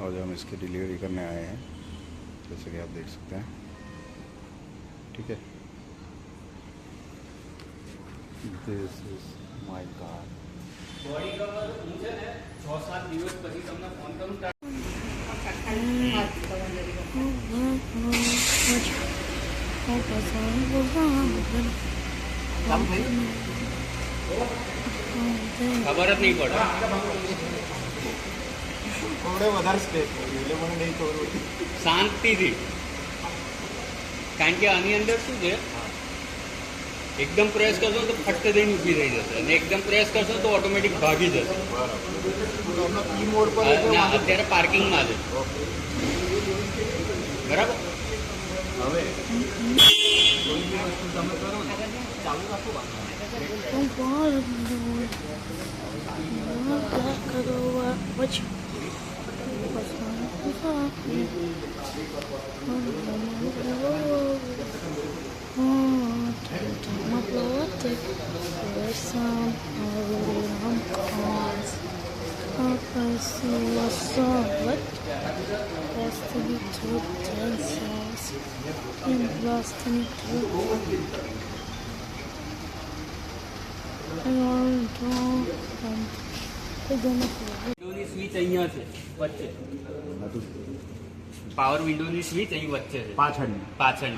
और जो हम इसकी डिलीवरी करने आए हैं, जैसे कि आप देख सकते हैं। ठीक है, this is my car. Body cover હું છે ને 6-7 દિવસ પછી તમને ફોન કરું ખબર જ નહીં પડે થોડે વધારે સ્પેસ એટલે મને નહીં ખબર શાંતિથી કારણ કે આની અંદર શું છે એકદમ પ્રેસ કરશો તો ફટ દઈને ઊભી રહી જશે અને એકદમ પ્રેસ કરશો તો ઓટોમેટિક ભાગી જશે કી મોડ પર અત્યારે પાર્કિંગમાં છે બરાબર હવે કોઈ બી વસ્તુ તમે કરો ને ચાલુ રાખો વિન્ડોની સ્વિચ અહીંયા છે વચ્ચે પાવર વિન્ડોની સ્વિચ અહીં વચ્ચે છે પાછળની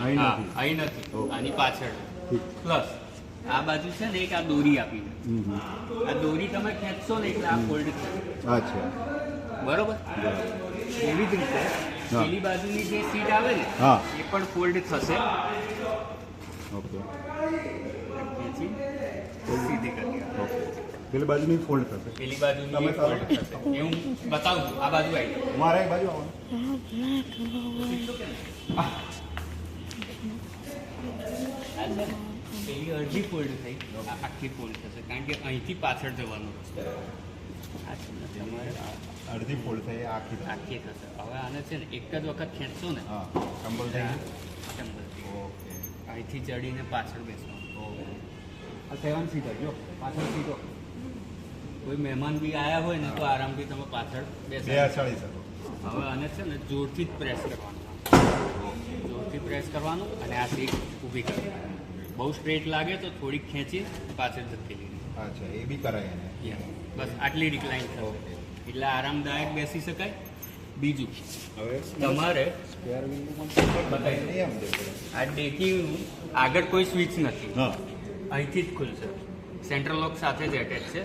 અહીં હા નથી. અહીં નથી આની પાછળ પ્લસ આ બાજુ છે ને એક આ દોરી આપી આ દોરી તમે ખેંચશો ને એટલે આ ફોલ્ડ થશે અચ્છા, બરોબર એવી જ રીતે પેલી બાજુની જે સીટ આવે ને હા એ પણ ફોલ્ડ થશે ઓકે ખેંચી સીધી કરી ઓકે, પેલી બાજુની ફોલ્ડ થશે, પેલી બાજુની તમે ફોલ્ડ થશે એ હું બતાવું છું આ બાજુ આવી જાઓ. મારા એક બાજુ આવવાનું. પેલી અડધી ફોલ્ડ થઈ આ આખી ફોલ્ડ થશે કારણ કે અહીંથી પાછળ જવાનો રસ્તો આ છે ને તમારે અડધી ફોલ્ડ થઈ આખી આખી થશે હવે આને છે ને એક જ વખત ખેંચશો ને હા કમ્બલ થઈ ગયું. ચંબલ થઈ ગયું. ઓકે અહીંથી ચડીને પાછળ બેસવાનું ઓકે, આ 7 સીટર જો પાછળ સીટો કોઈ મહેમાન બી આવ્યા હોય ને તો આરામથી તમે પાછળ બેસી ચાળી શકો. હવે આને છે ને જોરથી જ પ્રેસ કરવાનું જોરથી પ્રેસ કરવાનું અને આ સીટ ઊભી કરવાની બહુ સ્ટ્રેટ લાગે તો થોડીક ખેંચી પાછળ ધકેલી અચ્છા, એ બી કરાય એને. બસ આટલી રિક્લાઇન થશે ઓકે, એટલે આરામદાયક બેસી શકાય બીજું હવે તમારે સ્ક્વેર વિન્ડો પણ બતાવી દઉં. એમ દેખાય. આ ડેકીનું આગળ કોઈ સ્વિચ નથી હા અહીંથી જ ખુલશે સેન્ટ્રલ લોક સાથે જ એટેચ છે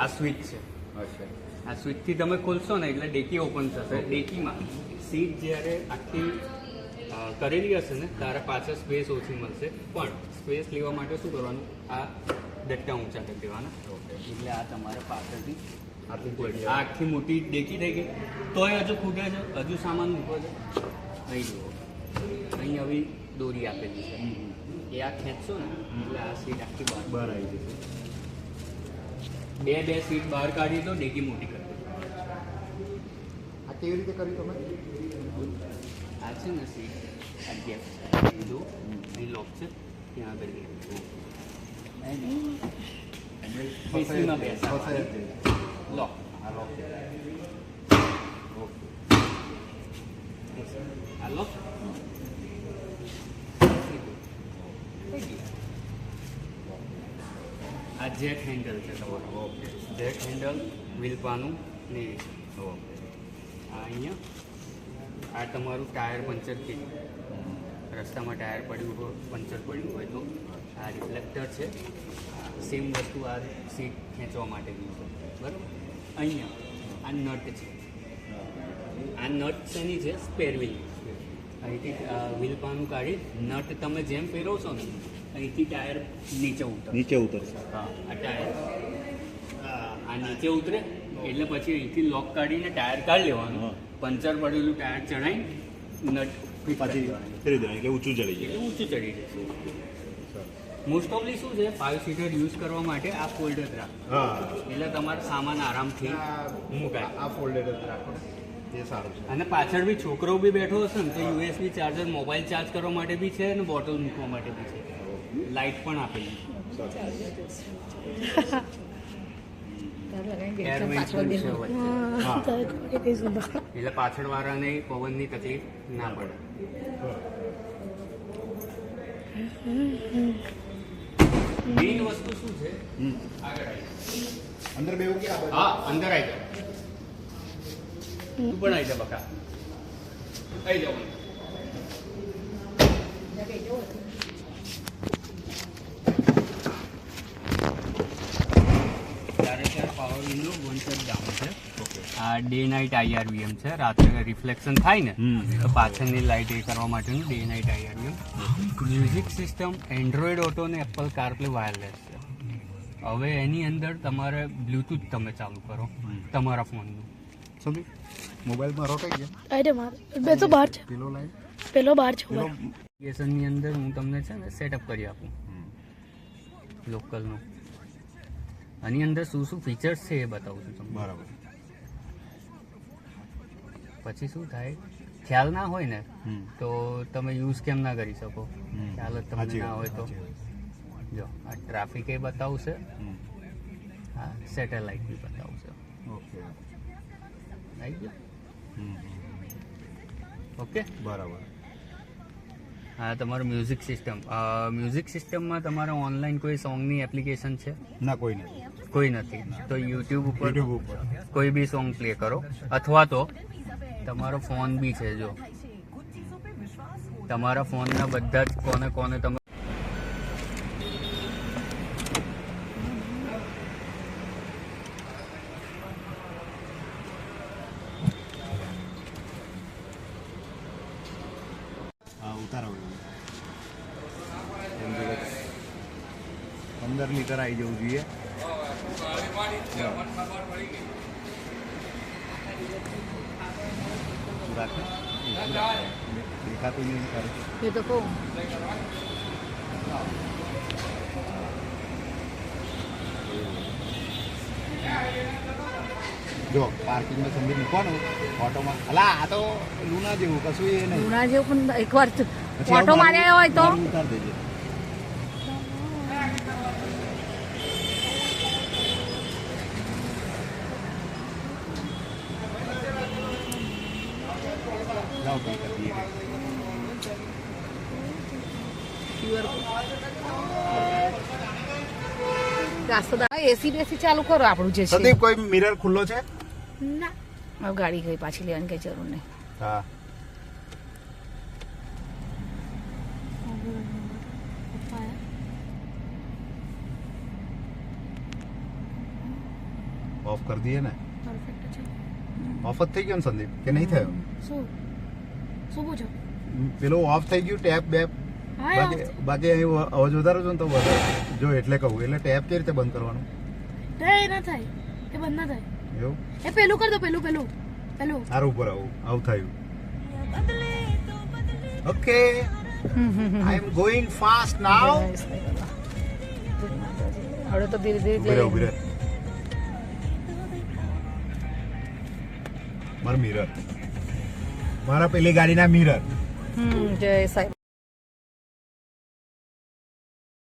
આ સ્વિચ છે અચ્છા, આ સ્વિચથી તમે ખોલશો ને એટલે ડેકી ઓપન થશે ડેકીમાં સીટ જ્યારે આખી કરેલી હશે ને ત્યારે પાછળ સ્પેસ ઓછી મળશે પણ સ્પેસ લેવા માટે શું કરવાનું આ ડટ્ટા ઊંચા કરી દેવાના એટલે આ તમારે પાછળથી આ આખી મોટી ડેકી થઈ ગઈ તોય હજુ ખૂટે છે હજુ સામાન મૂકો છે અહીં જુઓ અહીં હવે દોરી આપેલી છે એ આ ખેંચશો ને એટલે આ સીટ આખી બહાર આવી જશે. બે સીટ બહાર કાઢી તો ડેકી મોટી કરી દો આ કેવી રીતે કર્યું તમે? આ છે ને સીટ આ ગેપ જો અહીં લોક છે ત્યાં આગળ એસીમાં બેસાડવાનું. લોક આ લોક. આ લોક આ જેક હેન્ડલ છે તમારું ઓકે જેક હેન્ડલ વ્હીલપાનું ને ઓકે, આ અહીંયા આ તમારું ટાયર પંચર કીટ રસ્તામાં ટાયર પડ્યું હોય પંચર પડ્યું હોય તો આ રિફ્લેક્ટર છે સેમ વસ્તુ આ સીટ ખેંચવા માટેની છે બરાબર અહીંયા આ નટ છે આ નટ શેની છે સ્પેર વ્હીલ અહીંથી વ્હીલપાનું કાઢી નટ તમે જેમ ફેરવશો ને અહીંથી ટાયર નીચે ઉતરે નીચે ઉતરશે. હા આ ટાયર આ નીચે ઉતરે એટલે પછી અહીંથી લોક કાઢીને ટાયર કાઢી લેવાનું હા. પંચર પડેલું ટાયર ચડાવી નટ ફિટ પાછી ફેરી દેવાનું એટલે ઊંચું ચડી એટલે જાય. ઊંચું ચડી જશે મોસ્ટ ઓફલી શું છે 5 સીટર યુઝ કરવા માટે આ ફોલ્ડ જ રાખો હા એટલે તમારો સામાન આરામથી મુકાય આ ફોલ્ડેડ જ રાખો એ સારું છે. અને પાછળ બી છોકરો બી બેઠો હશે ને તો યુએસબી ચાર્જર મોબાઈલ ચાર્જ કરવા માટે બી છે અને બોટલ મૂકવા માટે બી છે લાઇટ પણ આપેલી છે એર વેન્ટિલેશન છે વચ્ચે. હા એટલે પાછળવાળાને પવનની તકલીફ ના પડે. મેઇન વસ્તુ શું છે? આગળ આવી અંદર બેવું કે આ હા અંદર આવી જાઓ. તું પણ આવી જા બકા. આવી જાઓ. ત્યારે power window one side down છે. આ ડે નાઇટ IRVM છે. રાત્રે રિફ્લેક્શન થાય ને તો પાછળની લાઇટ એ કરવા માટેનું day night IRVM. Music system Android auto ને એપલ કારપ્લે વાયરલેસ છે. હવે એની અંદર તમારે બ્લૂટૂથ તમે ચાલુ કરો તમારા ફોનનું. સમજી મોબાઈલમાં રોકાઈ ગયા અરે માર બે તો બહાર છે, પેલો લાઈન પેલો બહાર છે પેલો એપ્લિકેશનની અંદર હું તમને છે ને સેટઅપ કરી આપું લોકલનું. આની અંદર શું શું ફીચર્સ છે એ બતાવું છું તમને. બરાબર પછી શું થાય ખ્યાલ ના હોય ને તો તમે યુઝ કેમ ના કરી શકો. ખ્યાલ જ તમને ના હોય તો જો આ ટ્રાફિક એ બતાવશે, હા સેટેલાઇટ બી બતાવશે. ઓકે આવી ગયું? ઓકે. બરાબર હા તમારું મ્યુઝિક સિસ્ટમ. મ્યુઝિક સિસ્ટમમાં તમારે ઓનલાઈન કોઈ સોંગની એપ્લિકેશન છે? ના કોઈ નથી કોઈ નથી. તો યુટ્યુબ ઉપર યુટ્યુબ ઉપર કોઈ બી સોંગ પ્લે કરો, અથવા તો તમારો ફોન બી છે. જો તમારા ફોનના બધા જ કોને કોને તમે હા ઉતારો 15 લીટર આવી જવું જોઈએ. દેખાતું નહીં તારે. એ તો કહું જો પાર્કિંગમાં સંદીપ મૂકવાનું ઓટોમાં. અલા આ તો લુના જેવું કશું એ નહીં. ઉના જેવું પણ એકવાર પછી ઓટો આવું માર્યા હોય તો મારું ઉતાર દેજે. લાવ પે કરી દઈએ. એસી બેસી ચાલુ કરો આપણું જે છે. સંદીપ કોઈ મિરર ખુલ્લો છે? ના હવે ગાડી ગઈ પાછી લેવાની કઈ જરૂર નહીં. હા ઓફ કરી દઈએ ને. ઓફ જ થઈ ગયો ને સંદીપ કે નહીં થયો? શું શું પૂછો? પેલો ઓફ થઈ ગયું ટેપ બેપ. બાકી અહીં અવાજ વધારો છો ને તો વધારે જો એટલે કહું. એટલે ટેપ કેવી રીતે બંધ કરવાનું? એ ના થાય, એ બંધ ના થાય. એવું એ પેલું કર દો, પેલું પેલું પેલું. સારું ઉપર આવું થયું. Okay I am going fast now. હવે તો ધીરે ધીરે ઉભી રહે ઉભી રહે. મારું મિરર, મારા પેલી ગાડીના મિરર. જય સાહેબ.